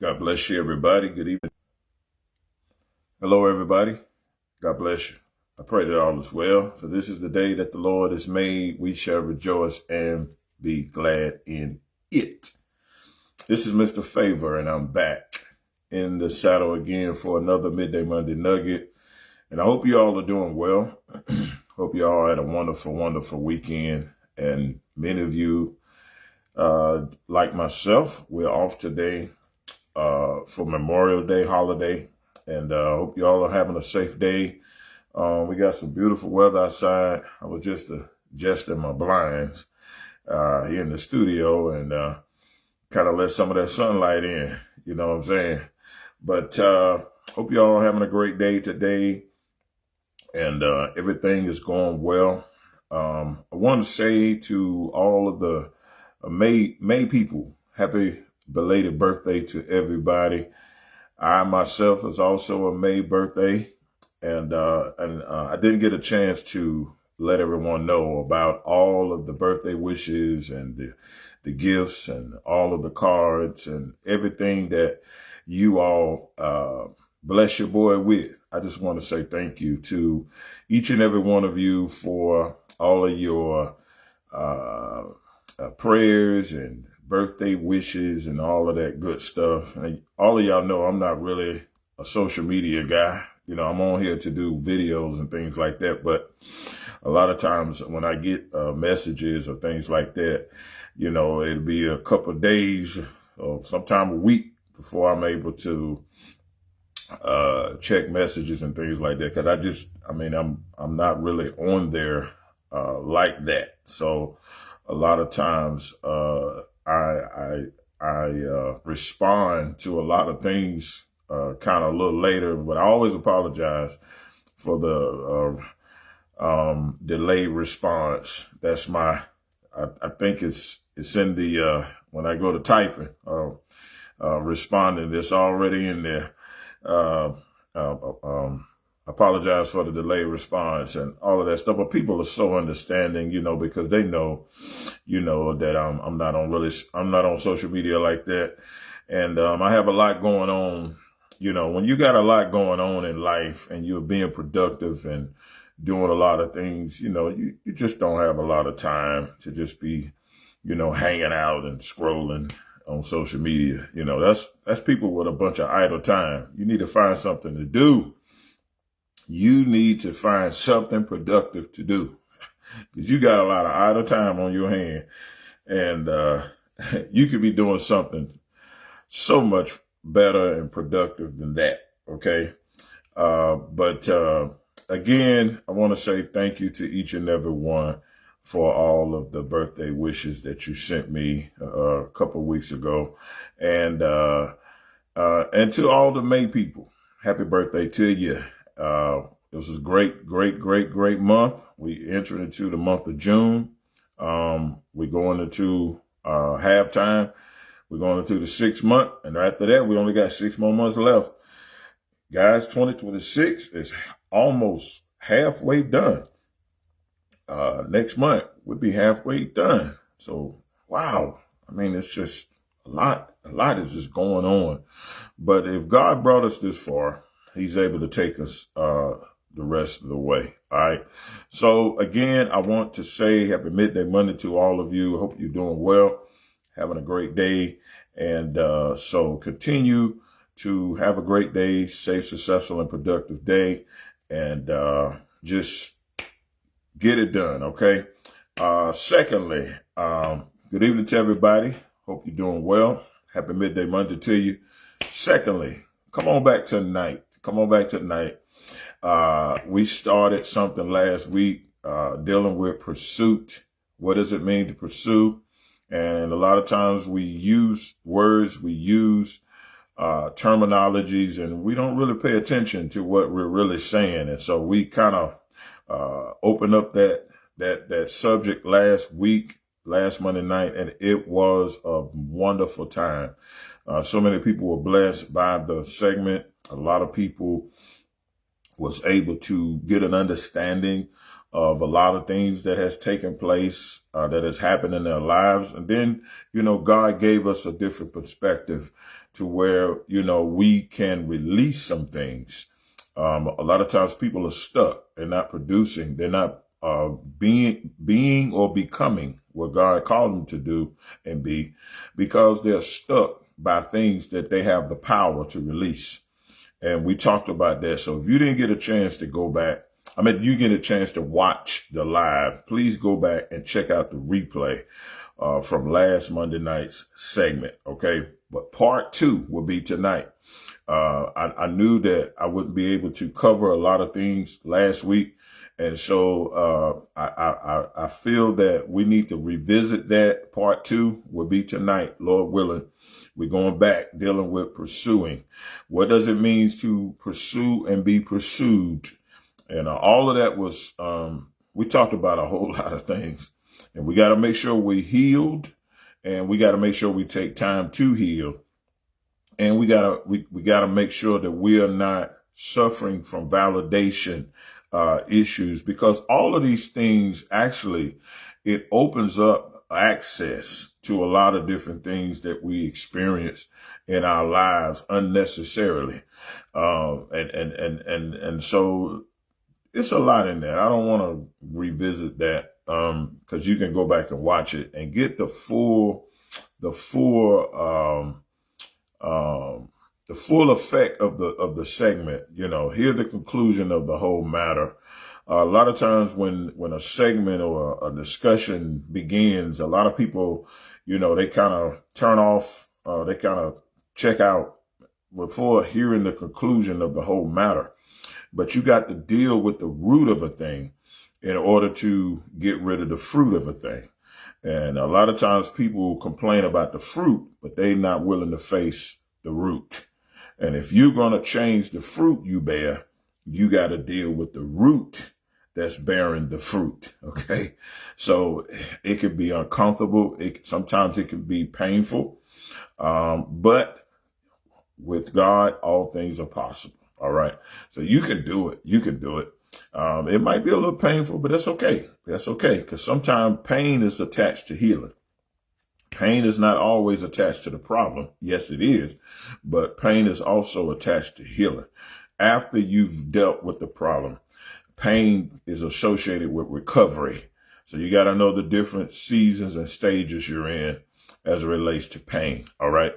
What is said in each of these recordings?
God bless you, everybody. Good evening. Hello, everybody. God bless you. I pray that all is well. For this is the day that the Lord has made. We shall rejoice and be glad in it. This is Mr. Favor, and I'm back in the saddle again for another Midday Monday Nugget. And I hope you all are doing well. Hope you all had a wonderful, wonderful weekend. And many of you, like myself, we're off today for Memorial Day holiday. And I hope you all are having a safe day. We got some beautiful weather outside. I was just adjusting my blinds here in the studio and kind of let some of that sunlight in, you know what I'm saying? But hope you all are having a great day today and everything is going well. I want to say to all of the May people, happy belated birthday to everybody. I myself is also a May birthday, and I didn't get a chance to let everyone know about all of the birthday wishes and the gifts and all of the cards and everything that you all bless your boy with. I just want to say thank you to each and every one of you for all of your prayers and birthday wishes and all of that good stuff. And all of y'all know I'm not really a social media guy. You know, I'm on here to do videos and things like that. But a lot of times when I get messages or things like that, you know, it'll be a couple of days or sometime a week before I'm able to check messages and things like that. Cause I'm not really on there like that. So a lot of times I respond to a lot of things kind of a little later, but I always apologize for the delayed response. That's I think it's in the when I go to typing responding, it's already in there. Apologize for the delayed response and all of that stuff. But people are so understanding, you know, because they know, you know, that I'm not on social media like that. And I have a lot going on. You know, when you got a lot going on in life and you're being productive and doing a lot of things, you know, you just don't have a lot of time to just be, you know, hanging out and scrolling on social media. You know, that's people with a bunch of idle time. You need to find something to do. You need to find something productive to do because you got a lot of idle time on your hand, and you could be doing something so much better and productive than that. Okay. But again, I want to say thank you to each and every one for all of the birthday wishes that you sent me a couple of weeks ago. And to all the May people, happy birthday to you. This is a great month. We entered into the month of June. We're going into halftime. We're going into the 6th month. And after that, we only got 6 more months left. Guys, 2026 is almost halfway done. Next month, we'll be halfway done. So, wow. I mean, it's just a lot is just going on. But if God brought us this far, He's able to take us the rest of the way. All right. So again, I want to say happy midday Monday to all of you. I hope you're doing well, having a great day. And so continue to have a great day, safe, successful, and productive day. And just get it done. Okay. Secondly, good evening to everybody. Hope you're doing well. Happy midday Monday to you. Secondly, come on back tonight. We started something last week dealing with pursuit. What does it mean to pursue? And a lot of times we use words, we use terminologies, and we don't really pay attention to what we're really saying. And so we kind of opened up that subject last Monday night, and it was a wonderful time. So many people were blessed by the segment. A lot of people was able to get an understanding of a lot of things that has taken place, that has happened in their lives. And then, God gave us a different perspective to where, we can release some things. A lot of times people are stuck. They're not producing. They're not being or becoming what God called them to do and be, because they're stuck by things that they have the power to release. And we talked about that. So if you didn't get a chance to go back, you get a chance to watch the live, please go back and check out the replay from last Monday night's segment. Okay. But part 2 will be tonight. I knew that I wouldn't be able to cover a lot of things last week. And so I feel that we need to revisit that. Part 2 will be tonight, Lord willing. We're going back, dealing with pursuing. What does it mean to pursue and be pursued? And all of that was, we talked about a whole lot of things. And we got to make sure we're healed, and we got to make sure we take time to heal. And we gotta make sure that we are not suffering from validation issues, because all of these things, actually, it opens up access to a lot of different things that we experience in our lives unnecessarily. And so it's a lot in that. I don't want to revisit that, because you can go back and watch it and get the full effect of the segment, hear the conclusion of the whole matter. A lot of times when a segment or a discussion begins, a lot of people, they kind of turn off, they kind of check out before hearing the conclusion of the whole matter. But you got to deal with the root of a thing in order to get rid of the fruit of a thing. And a lot of times people complain about the fruit, but they're not willing to face the root. And if you're going to change the fruit you bear, you got to deal with the root that's bearing the fruit. Okay. So it can be uncomfortable. Sometimes it can be painful. But with God, all things are possible. All right. So you can do it. You can do it. It might be a little painful, but that's okay. That's okay. Because sometimes pain is attached to healing. Pain is not always attached to the problem. Yes, it is. But pain is also attached to healing. After you've dealt with the problem, pain is associated with recovery. So you got to know the different seasons and stages you're in as it relates to pain. All right.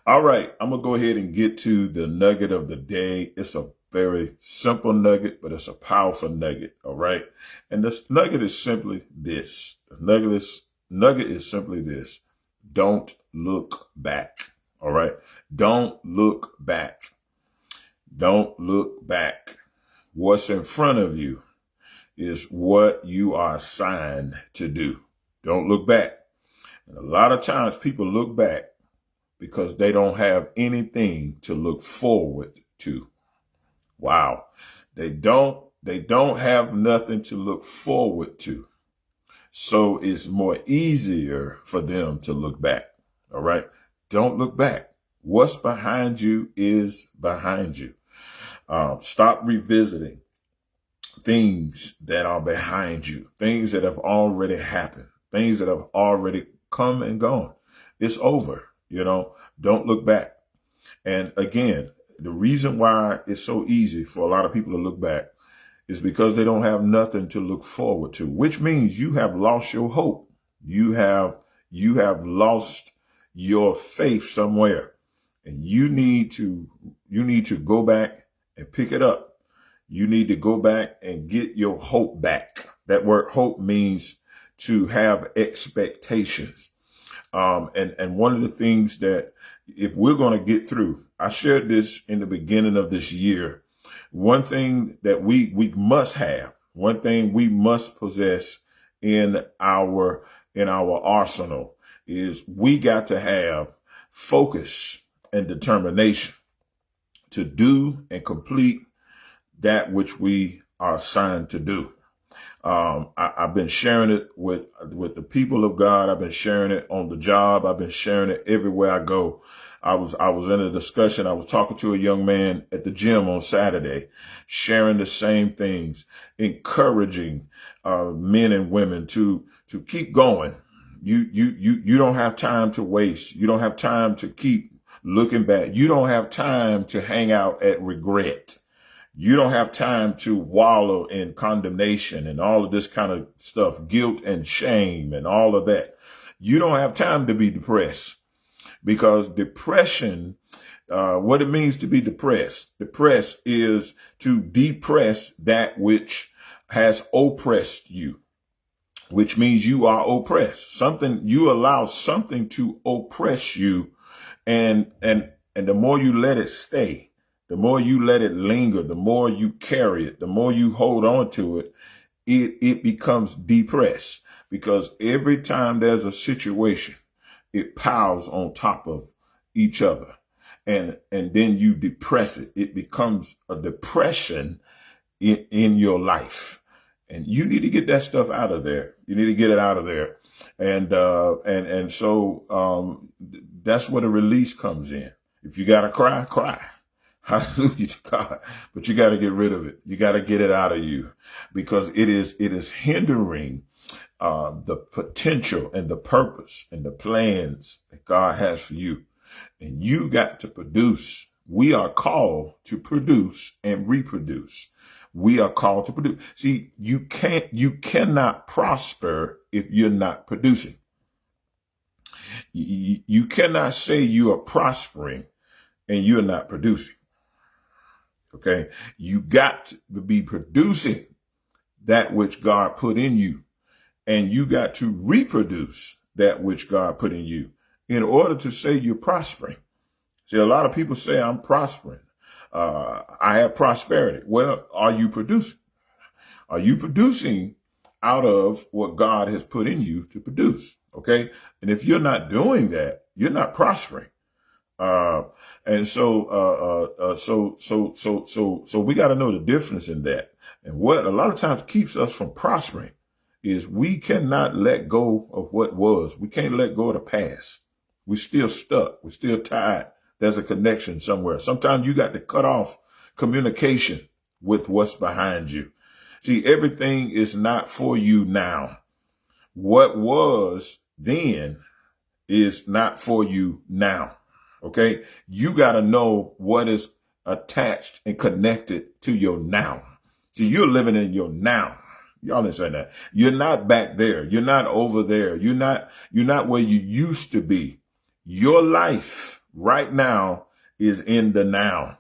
All right. I'm going to go ahead and get to the nugget of the day. It's a very simple nugget, but it's a powerful nugget. All right. And this nugget is simply this. The nugget is simply this. Don't look back. All right. Don't look back. Don't look back. What's in front of you is what you are assigned to do. Don't look back. And a lot of times people look back because they don't have anything to look forward to. Wow. They don't have nothing to look forward to. So it's more easier for them to look back. All right. Don't look back. What's behind you is behind you. Stop revisiting things that are behind you, things that have already happened, things that have already come and gone. It's over. Don't look back. And again, the reason why it's so easy for a lot of people to look back is because they don't have nothing to look forward to, which means you have lost your hope. You have lost your faith somewhere, and you need to go back and pick it up. You need to go back and get your hope back. That word hope means to have expectations. And one of the things that if we're going to get through, I shared this in the beginning of this year. One thing that we must have, one thing we must possess in our arsenal is we got to have focus and determination to do and complete that which we are assigned to do. I've been sharing it with the people of God. I've been sharing it on the job. I've been sharing it everywhere I go. I was in a discussion. I was talking to a young man at the gym on Saturday, sharing the same things, encouraging men and women to keep going. You don't have time to waste. You don't have time to keep looking back. You don't have time to hang out at regret. You don't have time to wallow in condemnation and all of this kind of stuff, guilt and shame and all of that. You don't have time to be depressed, because depression, what it means to be depressed is to depress that which has oppressed you, which means you are oppressed. You allow something to oppress you, and the more you let it stay, the more you let it linger, the more you carry it, the more you hold on to it, it becomes depressed. Because every time there's a situation, it piles on top of each other. And then you depress it. It becomes a depression in your life. And you need to get that stuff out of there. You need to get it out of there. And so that's where the release comes in. If you got to cry, cry. Hallelujah to God. But you got to get rid of it. You got to get it out of you, because it is hindering the potential and the purpose and the plans that God has for you. And you got to produce. We are called to produce and reproduce. We are called to produce. See, you cannot prosper if you're not producing. You cannot say you are prospering and you're not producing. Okay. You got to be producing that which God put in you. And you got to reproduce that which God put in you in order to say you're prospering. See, a lot of people say I'm prospering. I have prosperity. Well, are you producing? Are you producing out of what God has put in you to produce? Okay. And if you're not doing that, you're not prospering. And so we got to know the difference in that. And what a lot of times keeps us from prospering is we cannot let go of what was. We can't let go of the past. We're still stuck. We're still tied. There's a connection somewhere. Sometimes you got to cut off communication with what's behind you. See, everything is not for you now. What was then is not for you now. Okay. You got to know what is attached and connected to your now. See, you're living in your now. Y'all understand that? You're not back there. You're not over there. You're not where you used to be. Your life right now is in the now.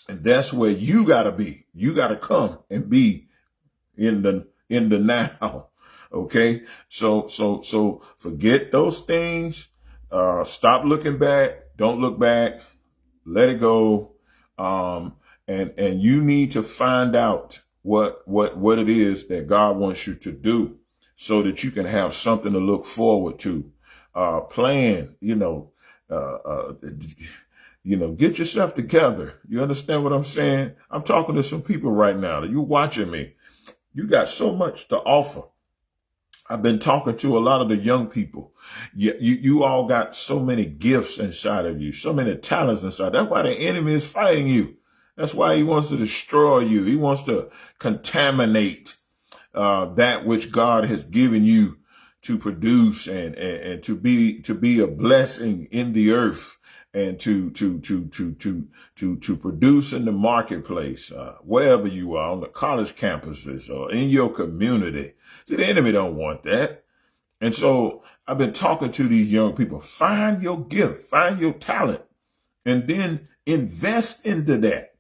And that's where you gotta be. You gotta come and be in the now. Okay. So forget those things. Stop looking back. Don't look back. Let it go. And you need to find out what it is that God wants you to do so that you can have something to look forward to. Plan, get yourself together. You understand what I'm saying? I'm talking to some people right now. You're watching me. You got so much to offer. I've been talking to a lot of the young people. You all got so many gifts inside of you, so many talents inside. That's why the enemy is fighting you. That's why he wants to destroy you. He wants to contaminate that which God has given you to produce and to be a blessing in the earth and to produce in the marketplace, wherever you are, on the college campuses or in your community. See, the enemy don't want that. And so I've been talking to these young people. Find your gift, find your talent, and then invest into that.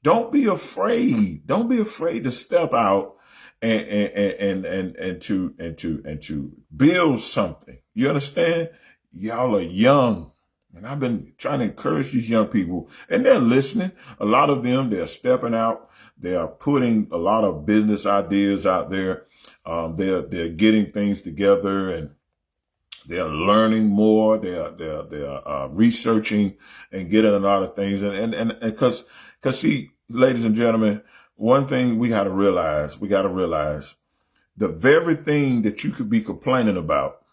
Don't be afraid. Don't be afraid to step out and to build something. You understand? Y'all are young. And I've been trying to encourage these young people, and they're listening. A lot of them, they're stepping out. They are putting a lot of business ideas out there. They're getting things together, and they're learning more. They're researching and getting a lot of things. And because see, ladies and gentlemen, one thing we got to realize, the very thing that you could be complaining about,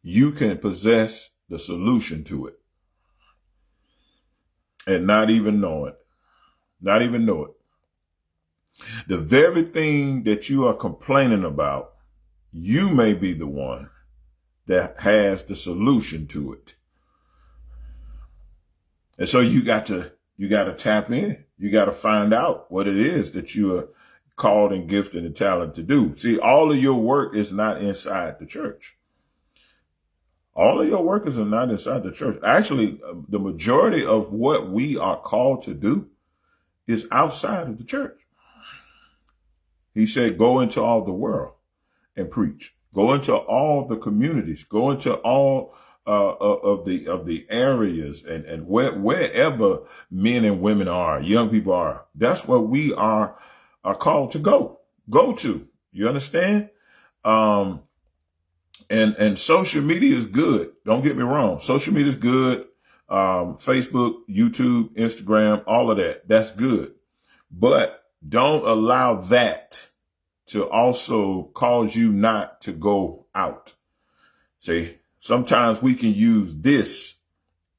you can possess the solution to it. and not even know it. Not even know it. The very thing that you are complaining about, you may be the one that has the solution to it. And so you got to tap in. You got to find out what it is that you are called and gifted and talented to do. See, all of your work is not inside the church. All of your workers are not inside the church. Actually, the majority of what we are called to do is outside of the church. He said, go into all the world and preach. Go into all the communities. Go into all of the areas and wherever men and women are, young people are. That's where we are called to go to. You understand? And social media is good. Don't get me wrong. Social media is good. Facebook, YouTube, Instagram, all of that. That's good. But don't allow that to also cause you not to go out. See, sometimes we can use this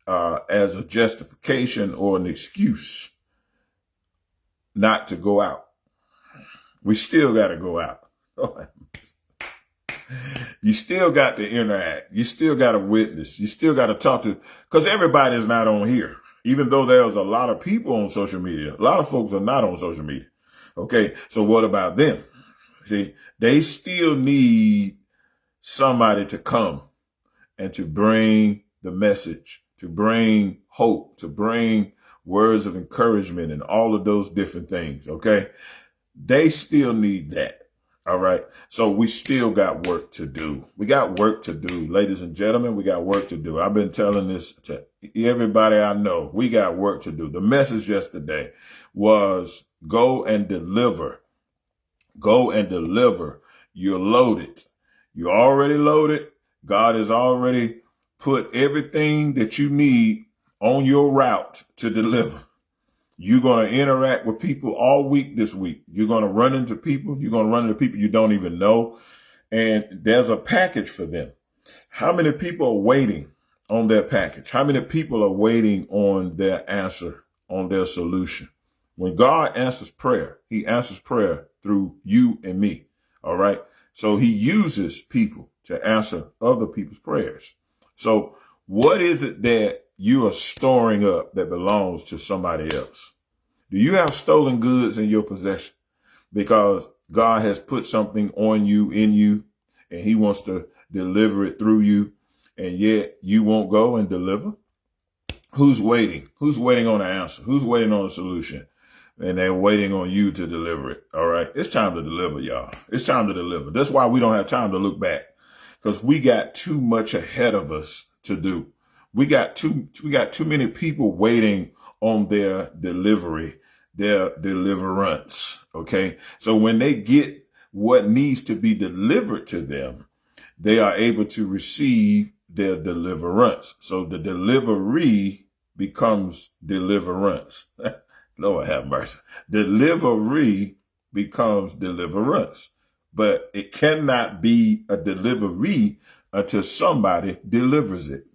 as a justification or an excuse not to go out. We still got to go out. You still got to interact. You still got to witness. You still got to talk to, because everybody's not on here. Even though there's a lot of people on social media, a lot of folks are not on social media. Okay, so what about them? See, they still need somebody to come and to bring the message, to bring hope, to bring words of encouragement and all of those different things. Okay, they still need that. All right. So we still got work to do. We got work to do, ladies and gentlemen. We got work to do. I've been telling this to everybody I know. We got work to do. The message yesterday was go and deliver. Go and deliver. You're loaded. You're already loaded. God has already put everything that you need on your route to deliver. You're going to interact with people all week this week. You're going to run into people. You're going to run into people you don't even know. And there's a package for them. How many people are waiting on their package? How many people are waiting on their answer, on their solution? When God answers prayer, he answers prayer through you and me. All right. So he uses people to answer other people's prayers. So what is it that you are storing up that belongs to somebody else? Do you have stolen goods in your possession? Because God has put something on you, in you, and he wants to deliver it through you, and yet you won't go and deliver? Who's waiting? Who's waiting on an answer? Who's waiting on a solution? And they're waiting on you to deliver it. All right. It's time to deliver, y'all. It's time to deliver. That's why we don't have time to look back, because we got too much ahead of us to do. We got too many people waiting on their delivery, their deliverance. Okay. So when they get what needs to be delivered to them, they are able to receive their deliverance. So the delivery becomes deliverance. Lord have mercy. Delivery becomes deliverance, but it cannot be a delivery until somebody delivers it.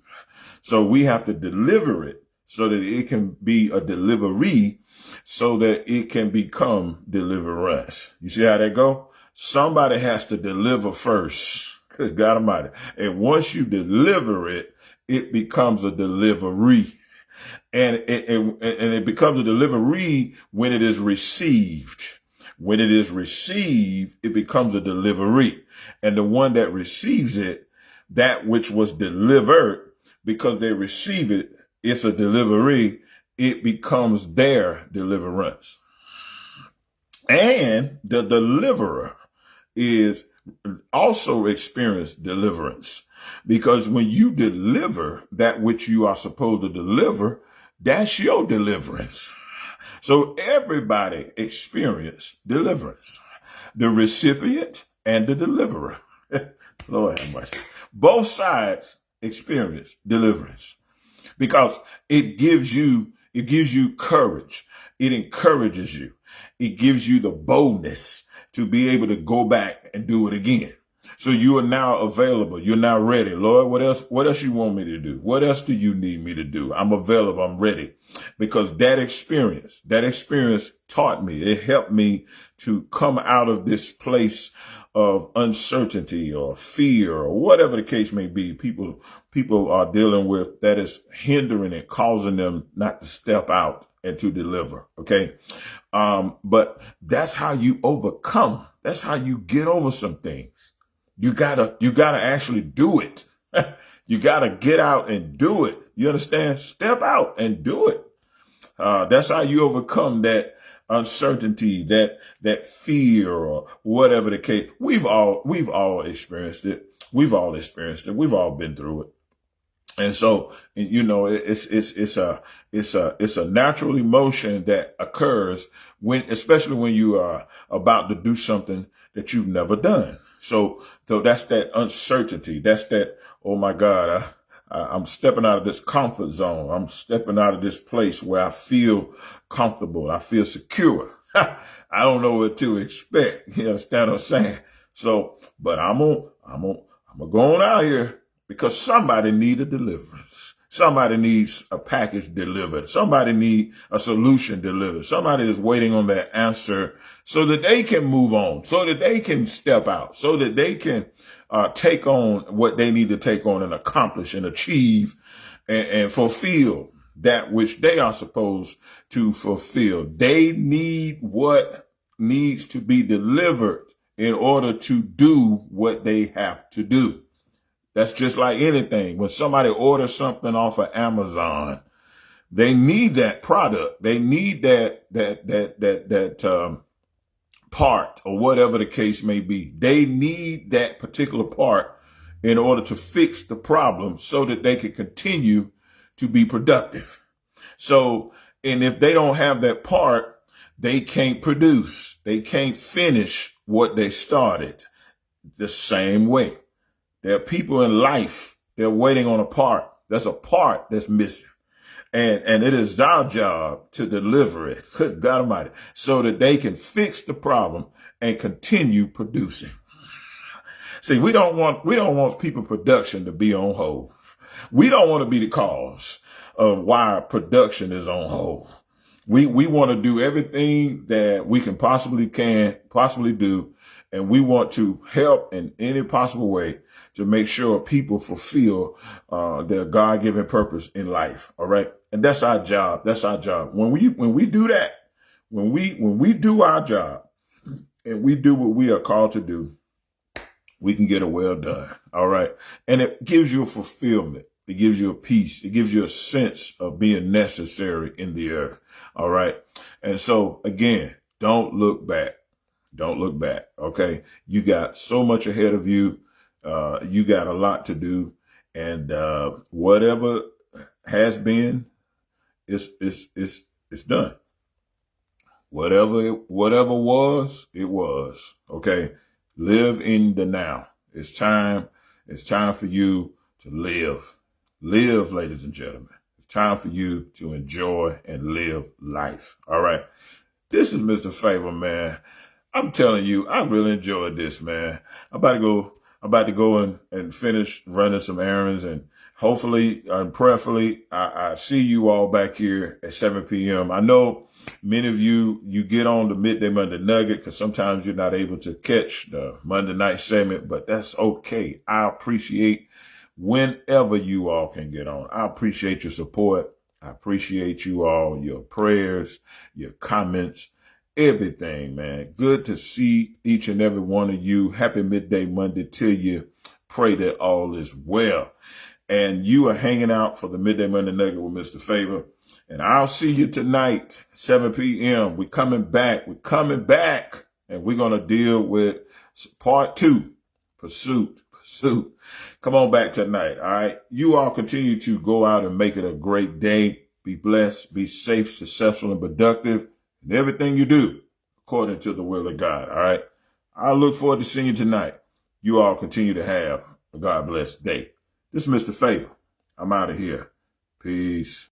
So we have to deliver it so that it can be a delivery, so that it can become deliverance. You see how that go? Somebody has to deliver first. Good God Almighty. And once you deliver it, it becomes a delivery. And it becomes a delivery when it is received. When it is received, it becomes a delivery. And the one that receives it, that which was delivered, because they receive it, it's a delivery. It becomes their deliverance. And the deliverer is also experience deliverance, because when you deliver that which you are supposed to deliver, that's your deliverance. So everybody experience deliverance, the recipient and the deliverer. Lord have mercy. Both sides experience deliverance, because it gives you courage. It encourages you. It gives you the boldness to be able to go back and do it again. So you are now available. You're now ready. Lord, what else you want me to do? What else do you need me to do? I'm available. I'm ready. Because that experience taught me. It helped me to come out of this place of uncertainty or fear or whatever the case may be. People are dealing with that is hindering and causing them not to step out and to deliver. Okay. But that's how you overcome. That's how you get over some things. You gotta actually do it. You gotta get out and do it. You understand? Step out and do it. That's how you overcome that uncertainty, that fear or whatever the case. We've all experienced it. We've all experienced it. We've all been through it. And so, you know, it's a natural emotion that occurs especially when you are about to do something that you've never done. So that's that uncertainty. That's that, oh my God, I'm stepping out of this comfort zone. I'm stepping out of this place where I feel comfortable. I feel secure. I don't know what to expect. You understand what I'm saying? So, but I'm gonna go on out here because somebody needs a deliverance. Somebody needs a package delivered. Somebody needs a solution delivered. Somebody is waiting on their answer so that they can move on, so that they can step out, so that they can take on what they need to take on and accomplish and achieve and fulfill that which they are supposed to fulfill. They need what needs to be delivered in order to do what they have to do. That's just like anything. When somebody orders something off of Amazon, they need that product. They need that part or whatever the case may be. They need that particular part in order to fix the problem so that they can continue to be productive. So, and if they don't have that part, they can't produce. They can't finish what they started. The same way. There are people in life, they're waiting on a part. There's a part that's missing. And it is our job to deliver it, good God Almighty, so that they can fix the problem and continue producing. See, we don't want people production to be on hold. We don't want to be the cause of why production is on hold. We want to do everything that we can possibly do. And we want to help in any possible way to make sure people fulfill their God-given purpose in life. All right. And that's our job. That's our job. When we do that, when we do our job and we do what we are called to do, we can get it well done. All right. And it gives you a fulfillment. It gives you a peace. It gives you a sense of being necessary in the earth. All right. And so again, don't look back. Don't look back. Okay. You got so much ahead of you. You got a lot to do, and whatever has been, it's done. Whatever was, it was. Okay. Live in the now. It's time for you to live. Live, ladies and gentlemen. It's time for you to enjoy and live life. All right. This is Mr. Favor, man. I'm telling you, I really enjoyed this, man. I'm about to go and finish running some errands, and hopefully and prayerfully, I see you all back here at 7 p.m. I know many of you get on the Midday Monday Nugget because sometimes you're not able to catch the Monday night segment, but that's okay. I appreciate whenever you all can get on. I appreciate your support. I appreciate you all, your prayers, your comments, everything, man. Good to see each and every one of you. Happy Midday Monday to you. Pray that all is well. And you are hanging out for the Midday Monday Nugget with Mr. Favor. And I'll see you tonight, 7 p.m. We're coming back. And we're going to deal with part 2, Pursuit. Come on back tonight, all right? You all continue to go out and make it a great day. Be blessed, be safe, successful, and productive in everything you do according to the will of God, all right? I look forward to seeing you tonight. You all continue to have a God-blessed day. This is Mr. Favor. I'm out of here. Peace.